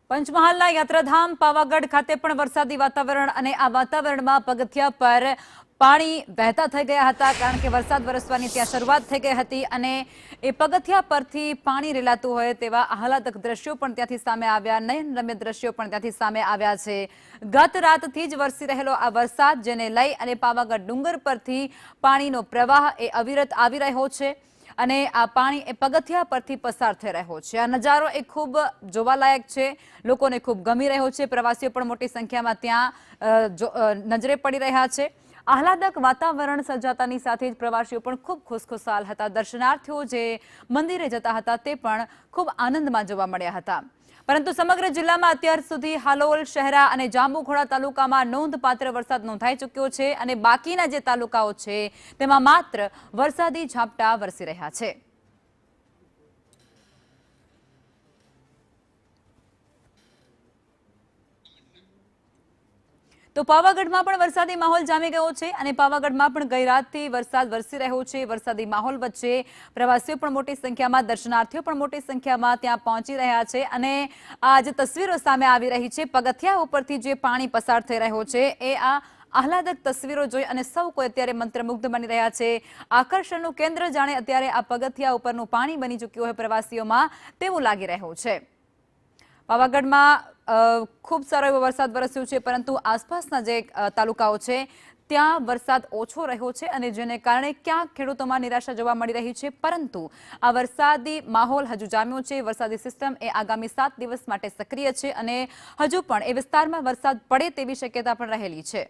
પંચમહાલના યાત્રાધામ પાવાગઢ ખાતે પણ વરસાદી વાતાવરણ અને આ વાતાવરણમાં પગથિયા પર પાણી વહેતા થઈ ગયા હતા કારણ કે વરસાદ વરસવાની ત્યાં શરૂઆત થઈ ગઈ હતી અને એ પગથિયા પરથી પાણી રેલાતું હોય તેવા આહલાદક દ્રશ્યો પણ ત્યાંથી સામે આવ્યા નયનરમ્ય દ્રશ્યો પણ ત્યાંથી સામે આવ્યા છે ગત રાતથી જ વરસી રહેલો આ વરસાદ જેને લઈ અને પાવાગઢ ડુંગર પરથી પાણીનો પ્રવાહ એ અવિરત આવી રહ્યો છે અને આ પાણી એ પગથિયા પરથી પસાર થઈ રહ્યો છે આ નજારો એ ખૂબ જોવાલાયક છે લોકોને ખૂબ ગમી રહ્યો છે પ્રવાસીઓ પણ મોટી સંખ્યામાં ત્યાં નજરે પડી રહ્યા છે આહલાદક વાતાવરણ સર્જાતાની સાથે જ પ્રવાસીઓ પણ ખૂબ ખુશખુશાલ હતા દર્શનાર્થીઓ જે મંદિરે જતા હતા તે પણ ખૂબ આનંદમાં જોવા મળ્યા હતા પરંતુ સમગ્ર જિલ્લામાં અત્યાર સુધી હાલોલ શહેરા અને જાંબુઘોડા તાલુકામાં નોંધપાત્ર વરસાદ નોંધાઈ ચૂક્યો છે અને બાકીના જે તાલુકાઓ છે તેમાં માત્ર વરસાદી ઝાપટા વરસી રહ્યા છે તો પાવાગઢમાં પણ વરસાદી માહોલ જામી ગયો છે અને પાવાગઢમાં પણ ગઈ રાતથી વરસાદ વરસી રહ્યો છે વરસાદી માહોલ વચ્ચે પ્રવાસીઓ પણ મોટી સંખ્યામાં દર્શનાર્થીઓ પણ મોટી સંખ્યામાં ત્યાં પહોંચી રહ્યા છે અને આ જે તસવીરો સામે આવી રહી છે પગથિયા ઉપરથી જે પાણી પસાર થઈ રહ્યો છે એ આ આહલાદક તસવીરો જોઈ અને સૌ કોઈ અત્યારે મંત્રમુગ્ધ બની રહ્યા છે આકર્ષણનું કેન્દ્ર જાણે અત્યારે આ પગથિયા ઉપરનું પાણી બની ચૂક્યું હોય પ્રવાસીઓમાં તેવું લાગી રહ્યું છે પાવાગઢમાં ખૂબ સારો એવો વરસાદ વરસ્યો છે પરંતુ આસપાસના જે તાલુકાઓ છે ત્યાં વરસાદ ઓછો રહ્યો છે અને જેને કારણે ક્યાંક ખેડૂતોમાં નિરાશા જોવા મળી રહી છે પરંતુ આ વરસાદી માહોલ હજુ જામ્યો છે વરસાદી સિસ્ટમ એ આગામી 7 દિવસ માટે સક્રિય છે અને હજુ પણ એ વિસ્તારમાં વરસાદ પડે તેવી શક્યતા પણ રહેલી છે